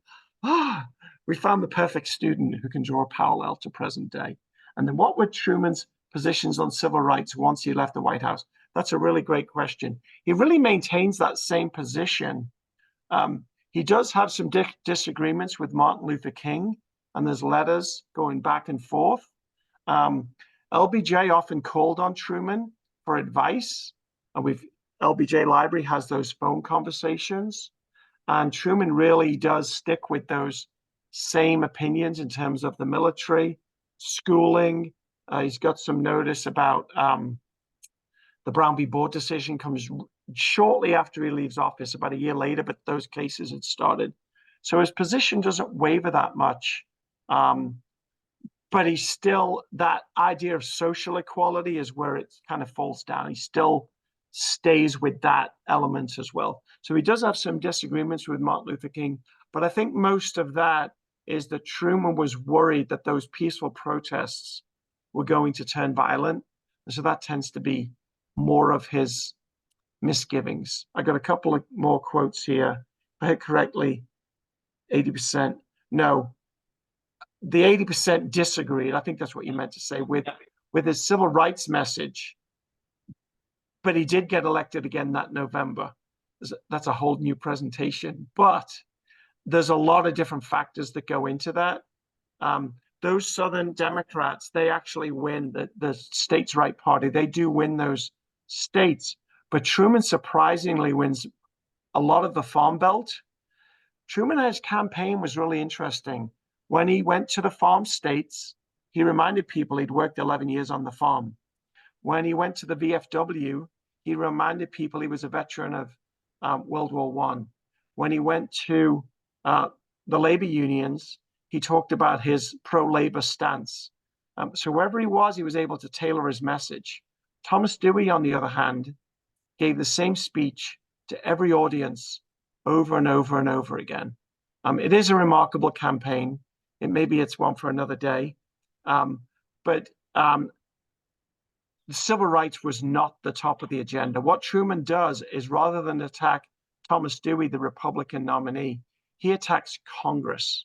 we found the perfect student who can draw a parallel to present day. And then what were Truman's positions on civil rights once he left the White House? That's a really great question. He really maintains that same position. He does have some disagreements with Martin Luther King, and there's letters going back and forth. LBJ often called on Truman for advice, and LBJ Library has those phone conversations. And Truman really does stick with those same opinions in terms of the military, schooling. He's got some notice about the Brown v. Board decision comes shortly after he leaves office, about a year later, but those cases had started. So his position doesn't waver that much. But he's still, that idea of social equality is where it kind of falls down. He still stays with that element as well. So he does have some disagreements with Martin Luther King, but I think most of that is that Truman was worried that those peaceful protests were going to turn violent. And so that tends to be more of his misgivings. I got a couple of more quotes here. If I heard correctly, 80%. No, the 80% disagreed. I think that's what you meant to say with his civil rights message. But he did get elected again that November. That's a whole new presentation. But there's a lot of different factors that go into that. Those Southern Democrats, they actually win the states' right party. They do win those states. But Truman surprisingly wins a lot of the Farm Belt. Truman's campaign was really interesting. When he went to the farm states, he reminded people he'd worked 11 years on the farm. When he went to the VFW, he reminded people he was a veteran of World War I. When he went to the labor unions, he talked about his pro-labor stance. So wherever he was able to tailor his message. Thomas Dewey, on the other hand, gave the same speech to every audience over and over and over again. It is a remarkable campaign. Maybe it's one for another day. But civil rights was not the top of the agenda. What Truman does is, rather than attack Thomas Dewey, the Republican nominee, he attacks Congress.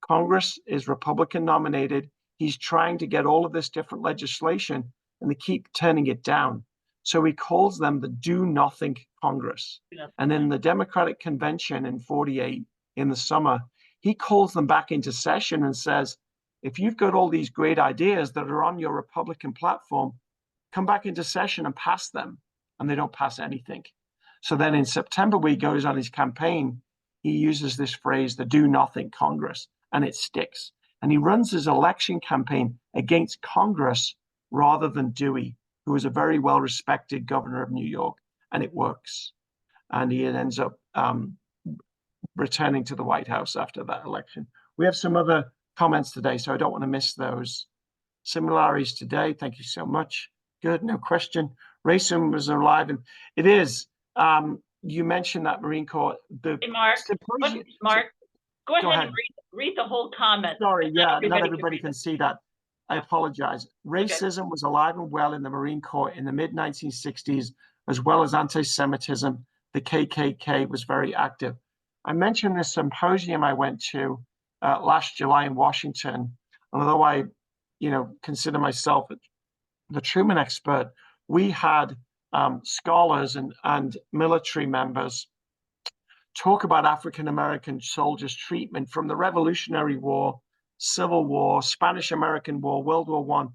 Congress is Republican nominated. He's trying to get all of this different legislation, and they keep turning it down. So he calls them the Do Nothing Congress. And in the Democratic Convention in 48, in the summer, he calls them back into session and says, if you've got all these great ideas that are on your Republican platform, come back into session and pass them. And they don't pass anything. So then in September, when he goes on his campaign, he uses this phrase, the Do Nothing Congress, and it sticks. And he runs his election campaign against Congress rather than Dewey, who was a very well-respected governor of New York, and it works. And he ends up returning to the White House after that election. We have some other comments today, so I don't want to miss those. Similarities today, thank you so much. Good, no question. Racism was alive, and it is. You mentioned that Marine Corps. Hey, Mark, go ahead and read the whole comment. Sorry, yeah, not everybody can see that. I apologize. Racism was alive and well in the Marine Corps in the mid-1960s, as well as anti-Semitism. The KKK was very active. I mentioned this symposium I went to last July in Washington. And although I, consider myself the Truman expert, we had scholars and military members talk about African-American soldiers' treatment from the Revolutionary War, Civil War, Spanish-American War, World War I,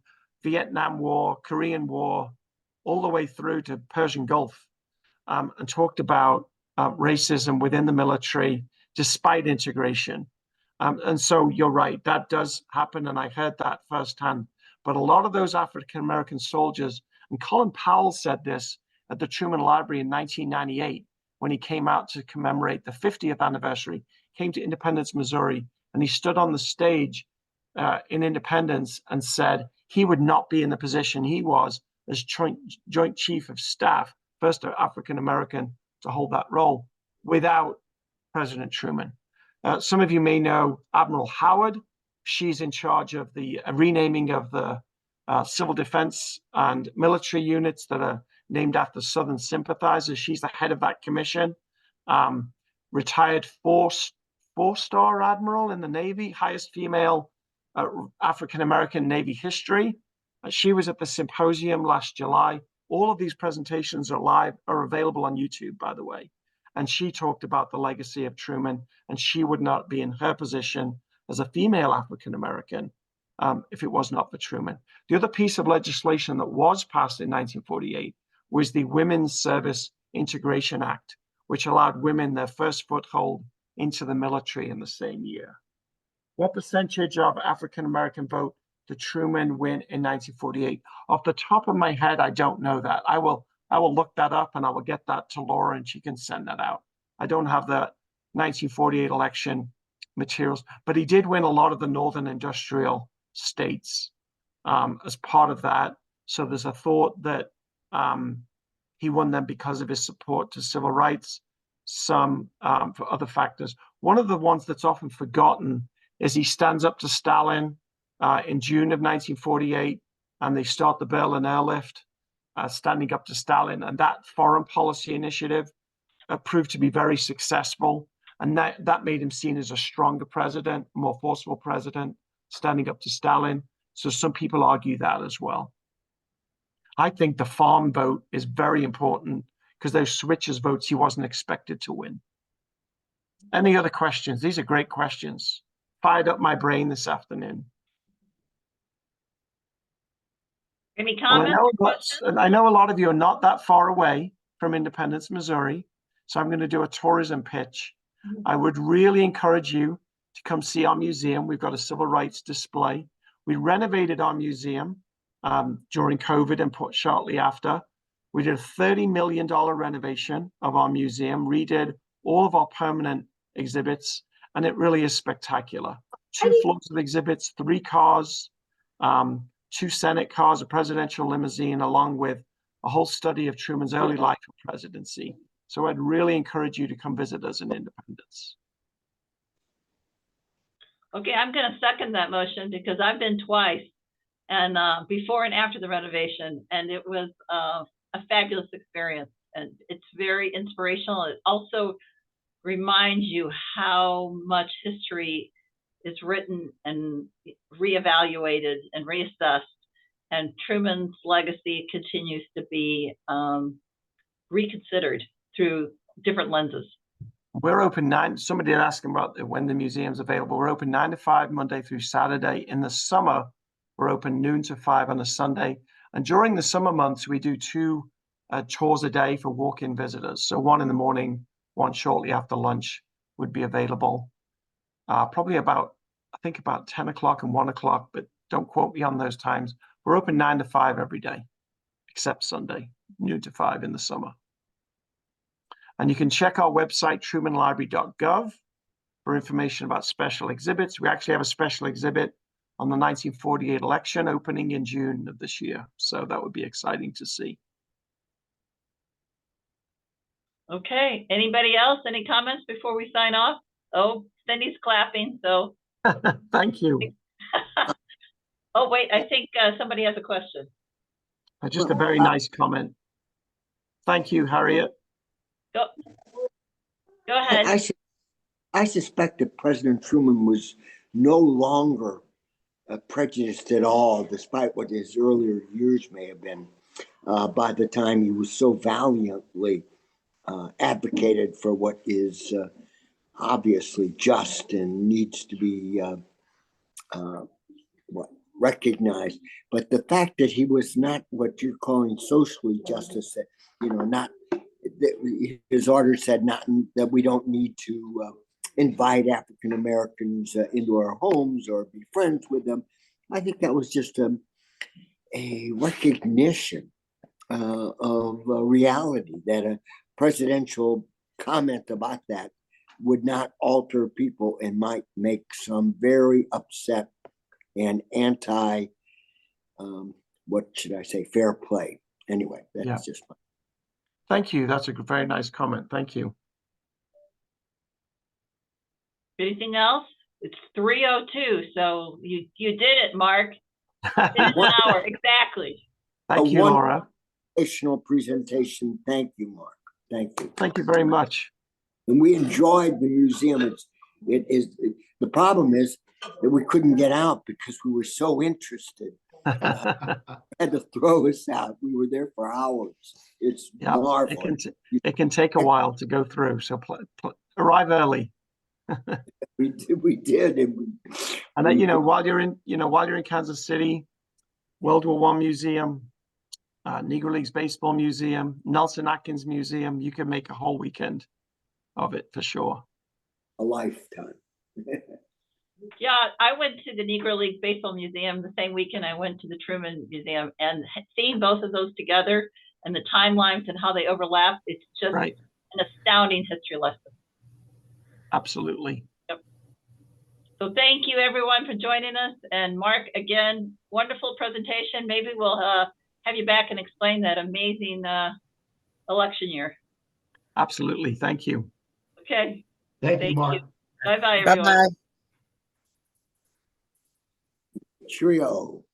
Vietnam War, Korean War, all the way through to Persian Gulf, and talked about racism within the military despite integration. And so you're right, that does happen, and I heard that firsthand. But a lot of those African-American soldiers, and Colin Powell said this at the Truman Library in 1998, when he came out to commemorate the 50th anniversary, came to Independence, Missouri, and he stood on the stage in Independence and said he would not be in the position he was as Joint Chief of Staff, first African-American to hold that role, without President Truman. Some of you may know Admiral Howard. She's in charge of the renaming of the civil defense and military units that are named after Southern sympathizers. She's the head of that commission. Retired four-star admiral in the Navy, highest female African-American Navy history. She was at the symposium last July. All of these presentations are available on YouTube, by the way. And she talked about the legacy of Truman, and she would not be in her position as a female African-American if it was not for Truman. The other piece of legislation that was passed in 1948 was the Women's Service Integration Act, which allowed women their first foothold into the military in the same year. What percentage of African-American vote the Truman win in 1948? Off the top of my head, I don't know that. I will look that up and I will get that to Laura and she can send that out. I don't have the 1948 election materials, but he did win a lot of the northern industrial states as part of that. So there's a thought that he won them because of his support to civil rights, some for other factors. One of the ones that's often forgotten is he stands up to Stalin in June of 1948, and they start the Berlin airlift, standing up to Stalin. And that foreign policy initiative proved to be very successful. And that made him seen as a stronger president, more forceful president, standing up to Stalin. So some people argue that as well. I think the farm vote is very important because those switchers votes he wasn't expected to win. Any other questions? These are great questions. Fired up my brain this afternoon. Any comments? Well, I know a lot of you are not that far away from Independence, Missouri, so I'm going to do a tourism pitch. I would really encourage you to come see our museum. We've got a civil rights display. We renovated our museum during COVID and put shortly after. We did a $30 million renovation of our museum, redid all of our permanent exhibits, and it really is spectacular. 2 floors of exhibits, 3 cars, 2 Senate cars, a presidential limousine, along with a whole study of Truman's early life and presidency. So I'd really encourage you to come visit us in Independence. Okay, I'm going to second that motion because I've been twice, and before and after the renovation, and it was a fabulous experience, and it's very inspirational. It also reminds you how much history is written and reevaluated and reassessed, and Truman's legacy continues to be reconsidered through different lenses. We're open 9. Somebody asked about when the museum's available. We're open 9 to 5 Monday through Saturday. In the summer, we're open noon to 5 on a Sunday. And during the summer months, we do 2 tours a day for walk-in visitors. So 1 in the morning, 1 shortly after lunch would be available. Probably about 10 o'clock and 1 o'clock, but don't quote me on those times. We're open 9 to 5 every day, except Sunday, noon to 5 in the summer. And you can check our website, trumanlibrary.gov, for information about special exhibits. We actually have a special exhibit on the 1948 election opening in June of this year. So that would be exciting to see. Okay, anybody else? Any comments before we sign off? Oh, Cindy's clapping, so. Thank you. Oh, wait, I think somebody has a question. Just a very nice comment. Thank you, Harriet. Go ahead. I suspect that President Truman was no longer prejudiced at all, despite what his earlier years may have been, by the time he was so valiantly advocated for what is obviously just and needs to be recognized. But the fact that he was not what you're calling socially justice, not his order said not that we don't need to invite African Americans into our homes or be friends with them. I think that was just a recognition of reality, that a presidential comment about that would not alter people and might make some very upset and anti, what should I say, fair play. Anyway, that's just fine. Thank you. That's a very nice comment. Thank you. Anything else? It's 3:02, so you did it, Mark. In an hour, exactly. Thank you, Laura. Additional presentation. Thank you, Mark. Thank you. Thank you very much. And we enjoyed the museum. The problem is that we couldn't get out because we were so interested. Had to throw us out. We were there for hours. It's marvelous. It can take a while to go through, so arrive early. We did. And then, while you're in Kansas City, World War I Museum, Negro Leagues Baseball Museum, Nelson Atkins Museum, you can make a whole weekend of it for sure. A lifetime. Yeah, I went to the Negro League Baseball Museum the same weekend I went to the Truman Museum, and seeing both of those together and the timelines and how they overlap, it's just Right. an astounding history lesson. Absolutely. So thank you everyone for joining us. And Mark, again, wonderful presentation. Maybe we'll have you back and explain that amazing election year. Absolutely. Thank you. Okay. Thank you, Mark. Bye-bye, everyone. Cheerio.